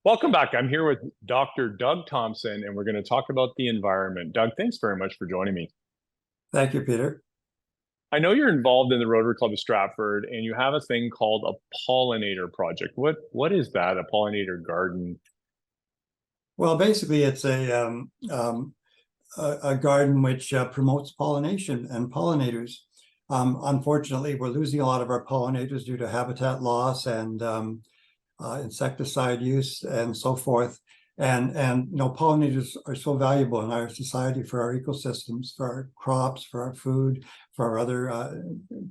Welcome back. I'm here with Dr. Doug Thompson, and we're going to talk about the environment. Doug, thanks very much for joining me. Thank you, Peter. I know you're involved in the Rotary Club of Stratford, and you have a thing called a pollinator project. What is that? A pollinator garden? Well, basically, it's a garden which promotes pollination and pollinators. Unfortunately, we're losing a lot of our pollinators due to habitat loss and insecticide use and so forth. And pollinators are so valuable in our society for our ecosystems, for our crops, for our food, for our other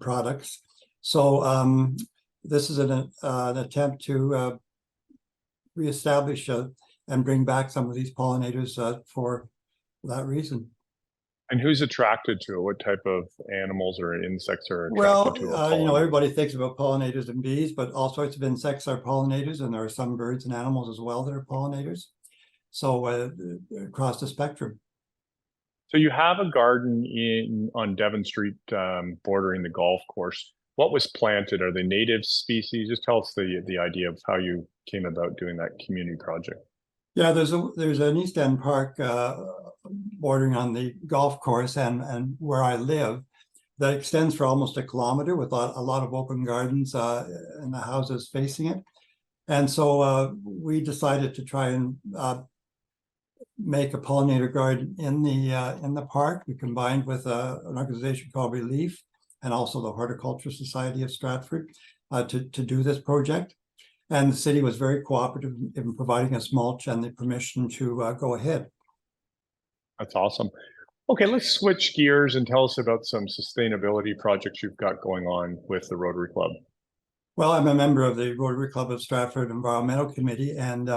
products. So this is an attempt to reestablish and bring back some of these pollinators for that reason. And who's attracted to it? What type of animals or insects are Well, attracted to a pollinator? everybody thinks about pollinators and bees, but all sorts of insects are pollinators, and there are some birds and animals as well that are pollinators. So across the spectrum. So you have a garden on Devon Street, bordering the golf course. What was planted? Are they native species? Just tell us the idea of how you came about doing that community project. Yeah, there's an East End park bordering on the golf course and where I live that extends for almost a kilometer with a lot of open gardens and the houses facing it. And so we decided to try and make a pollinator garden in the park. We combined with an organization called Relief and also the Horticultural Society of Stratford to do this project. And the city was very cooperative in providing us mulch and the permission to go ahead. That's awesome. Okay, let's switch gears and tell us about some sustainability projects you've got going on with the Rotary Club. Well, I'm a member of the Rotary Club of Stratford Environmental Committee, and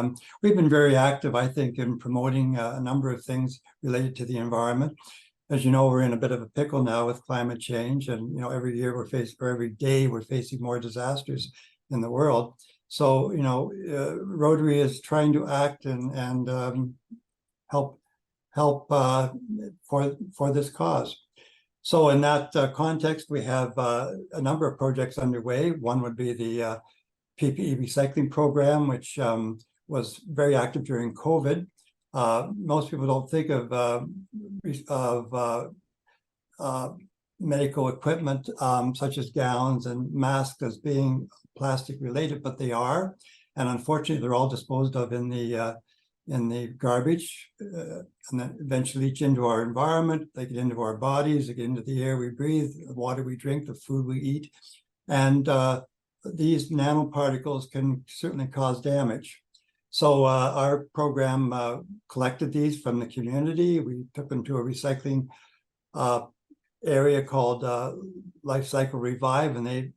we've been very active, I think, in promoting a number of things related to the environment. As you know, we're in a bit of a pickle now with climate change, and every day we're facing more disasters in the world. So, Rotary is trying to act and help for this cause. So in that context, we have a number of projects underway. One would be the PPE recycling program, which was very active during COVID. Most people don't think of medical equipment such as gowns and masks as being plastic related, but they are. And unfortunately, they're all disposed of in the garbage and then eventually leach into our environment. They get into our bodies, they get into the air we breathe, the water we drink, the food we eat. And these nanoparticles can certainly cause damage. So our program collected these from the community. We took them to a recycling area called Life Cycle Revive, and they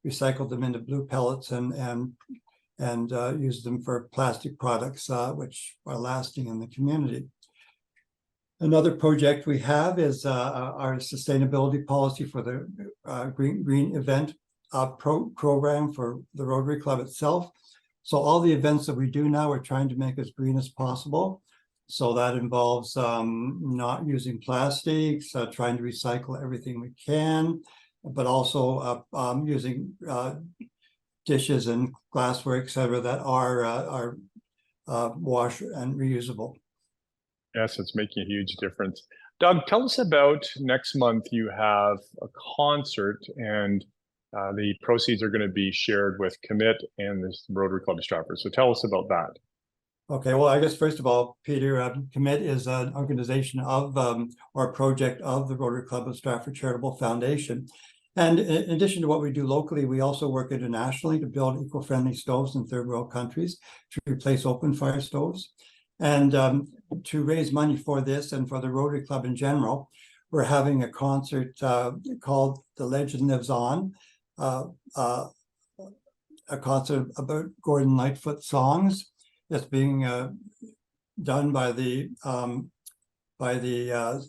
recycled them into blue pellets and use them for plastic products, which are lasting in the community. Another project we have is our sustainability policy for the green event program for the Rotary Club itself. So all the events that we do now, we're trying to make as green as possible. So that involves not using plastics, trying to recycle everything we can, but also using dishes and glassware, et cetera, that are wash and reusable. Yes, it's making a huge difference. Doug, tell us about next month. You have a concert, and the proceeds are going to be shared with Commit and the Rotary Club of Stratford. So tell us about that. Okay, well, I guess first of all, Peter, Commit is an organization of or a project of the Rotary Club of Stratford Charitable Foundation. And in addition to what we do locally, we also work internationally to build eco-friendly stoves in third world countries to replace open fire stoves. And to raise money for this and for the Rotary Club in general, we're having a concert called The Legend Lives On, a concert about Gordon Lightfoot songs that's being done by the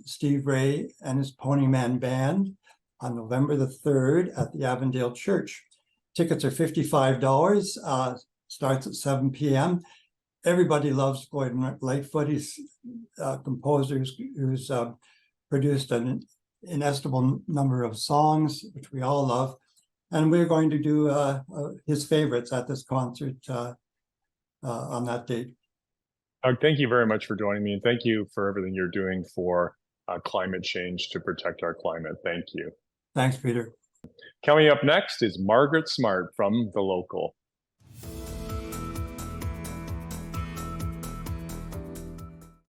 Steve Ray and his Ponyman Band on November the 3rd at the Avondale Church. Tickets are $55, starts at 7 p.m. Everybody loves Gordon Lightfoot. He's a composer who's produced an inestimable number of songs, which we all love. And we're going to do his favorites at this concert on that date. Doug, thank you very much for joining me, and thank you for everything you're doing for climate change to protect our climate. Thank you. Thanks, Peter. Coming up next is Margaret Smart from The Local.